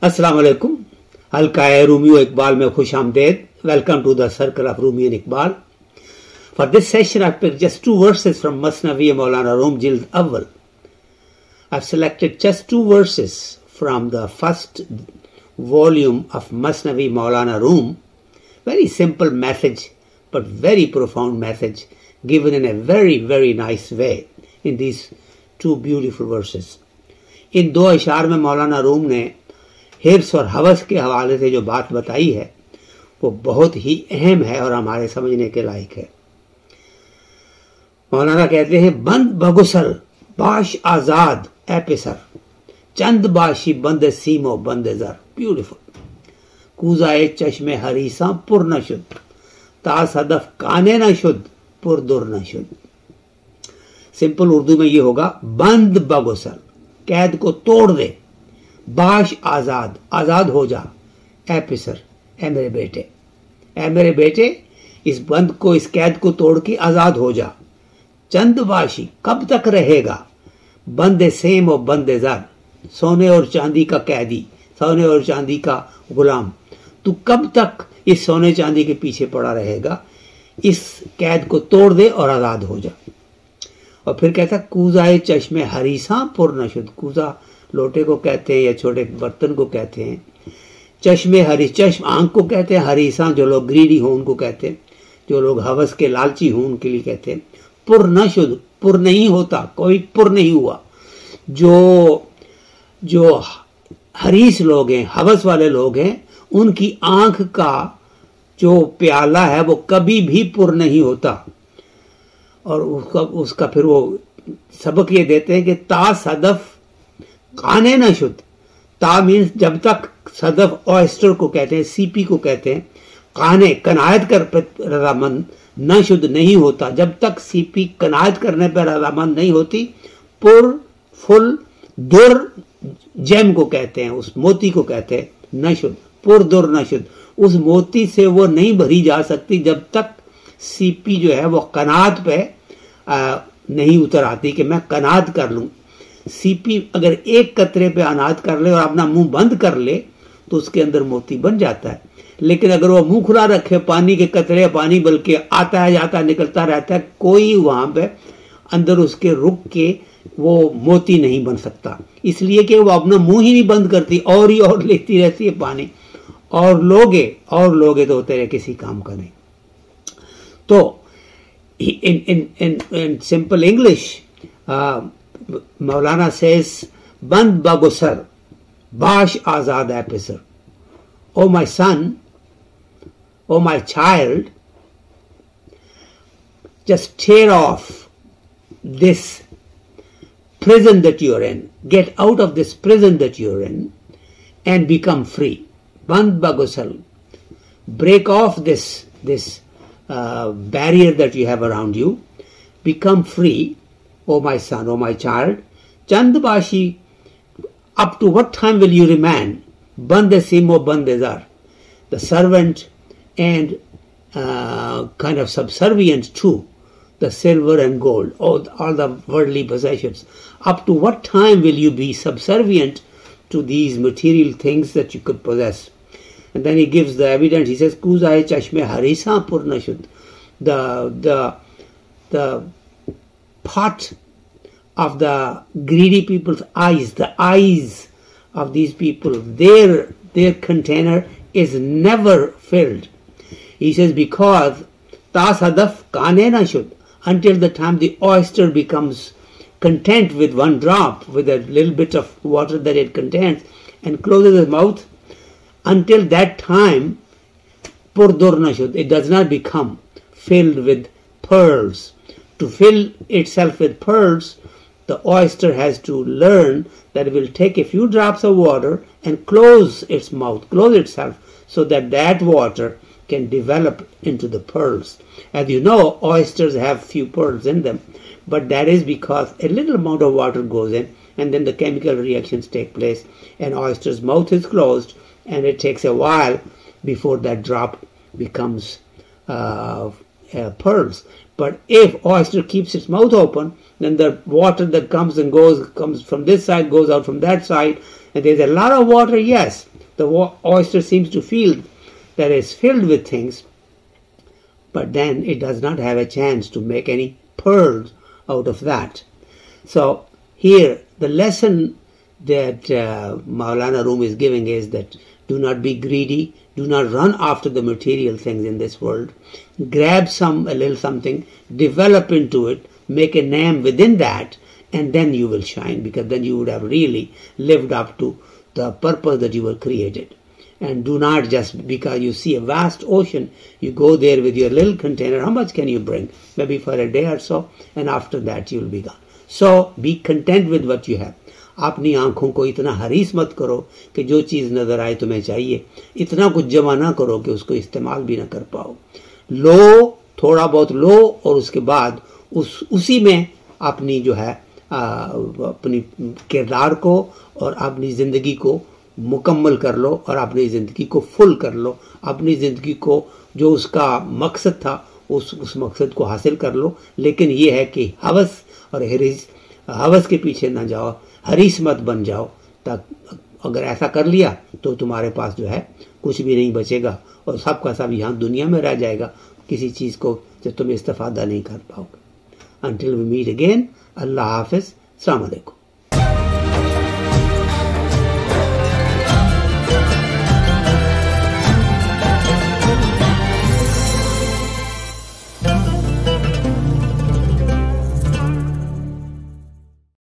अस्सलाम वालेकुम। हल्का-E-RUMI-O-IQBAL में खुश आमदेद। Welcome to the circle of Rumi and Iqbal. For this session I've picked just two verses from Masnavi Maulana Rum Jild Awwal. I've selected just two verses from the first volume of Masnavi Maulana Rum. Very simple message but very profound message given in a very nice way in these two beautiful verses. इन दो अशार में मौलाना room ने हिर्स और हवस के हवाले से जो बात बताई है वो बहुत ही अहम है और हमारे समझने के लायक है। मौलाना कहते हैं, बंद बगुसल बाश आजाद ए पिसर, चंद बाशी बंद सीमो बंद जर। ब्यूटीफुल। कोज़ा चश्मे हरीसां पुर न शुद्ध, ता सदफ काने न शुद्ध, पुर दुर न शुद्ध। सिंपल उर्दू में ये होगा, बंद बगुसल कैद को तोड़ दे, बाश आजाद आजाद हो जा, ए पिसर ए मेरे बेटे, ए मेरे बेटे इस बंद को इस कैद को तोड़ के आजाद हो जा। चंदबाशी कब तक रहेगा, बंदे सेम और बंदे जर, सोने और चांदी का कैदी, सोने और चांदी का गुलाम, तू कब तक इस सोने चांदी के पीछे पड़ा रहेगा। इस कैद को तोड़ दे और आजाद हो जा। और फिर कहता, कोज़ा चश्मे हरीसां पुर न शुद्ध। कोज़ा लोटे को कहते हैं या छोटे बर्तन को कहते हैं। चश्मे हरी, चश्म आंख को कहते हैं। हरीसां जो लोग ग्रीडी हो उनको कहते हैं, जो लोग हवस के लालची हो उनके लिए कहते हैं। पुर न शुद्ध, पुर नहीं होता, कोई पुर नहीं हुआ। जो हरीस लोग हैं, हवस वाले लोग हैं, उनकी आंख का जो प्याला है वो कभी भी पुर नहीं होता। और उसका फिर वो सबक ये देते हैं कि ता सदफ काने न शुद्ध। ता मीन्स जब तक, सदफ ऑयस्टर को कहते हैं, सीपी को कहते हैं। काने कनायत कर रजामंद न शुद्ध नहीं होता, जब तक सीपी कनायत करने पर रजामंद नहीं होती। पुर फुल दुर जेम को कहते हैं, उस मोती को कहते हैं न शुद्ध, पुर दुर न शुद्ध। उस मोती से वो नहीं भरी जा सकती जब तक सीपी जो है वो कनात पे नहीं उतर आती कि मैं कनात कर लूं। सीपी अगर एक कतरे पे अनात कर ले और अपना मुंह बंद कर ले तो उसके अंदर मोती बन जाता है। लेकिन अगर वो मुंह खुला रखे, पानी के कतरे, पानी बल्कि आता है जाता निकलता रहता है, कोई वहां पे अंदर उसके रुक के वो मोती नहीं बन सकता, इसलिए कि वो अपना मुंह ही नहीं बंद करती और ही और लेती रहती है पानी। और लोगे तो तेरे किसी काम का नहीं। तो in simple English, Maulana says, Band bagusar, bash azad episar. Oh my son, oh my child, just tear off this prison that you're in. Get out of this prison that you're in and become free. Band bagusal. Break off this barrier that you have around you. Become free, oh my son, oh my child. Chandbashi, up to what time will you remain? Bande simo bande zar, the servant and kind of subservient to the silver and gold, all the worldly possessions. Up to what time will you be subservient to these material things that you could possess? And then he gives the evidence. He says, Koज़a chashme harisaं pur na shuddh. The pot of the greedy people's eyes, the eyes of these people, their container is never filled. He says, because ta sadaf kaane na shuddh, until the time the oyster becomes content with one drop, with a little bit of water that it contains, and closes his mouth, until that time, pur dur na shuddh, it does not become filled with pearls. To fill itself with pearls, the oyster has to learn that it will take a few drops of water and close its mouth, close itself, so that that water can develop into the pearls. As you know, oysters have few pearls in them, but that is because a little amount of water goes in and then the chemical reactions take place and oyster's mouth is closed and it takes a while before that drop becomes pearls. But if oyster keeps its mouth open, then the water that comes and goes, comes from this side, goes out from that side, and there's a lot of water, yes, The oyster seems to feel that it's filled with things, but then it does not have a chance to make any pearls out of that. So here the lesson that Maulana Rumi is giving is that do not be greedy, do not run after the material things in this world. Grab a little something, develop into it, make a name within that, and then you will shine, because then you would have really lived up to the purpose that you were created. And do not just because you see a vast ocean, you go there with your little container. How much can you bring? Maybe for a day or so, and after that you will be gone. So be content with what you have. अपनी आंखों को इतना हरीस मत करो कि जो चीज नजर आए तुम्हें चाहिए, इतना कुछ जमा ना करो कि उसको इस्तेमाल भी ना कर पाओ. लो, थोड़ा बहुत लो, और उसके बाद उसी में अपनी जो है अपनी किरदार को और अपनी जिंदगी को मुकम्मल कर लो, और अपनी जिंदगी को फुल कर लो. अपनी जिंदगी को जो उसका मकसद था उस मकसद को हासिल कर लो. लेकिन ये है कि हवस और हवस के पीछे ना जाओ, हरीस मत बन जाओ. अगर ऐसा कर लिया तो तुम्हारे पास जो है कुछ भी नहीं बचेगा, और सब का सब यहाँ दुनिया में रह जाएगा, किसी चीज को जो तुम इस्तेफादा नहीं कर पाओगे. Until we meet again, Allah Hafiz, Assalamu Alaikum.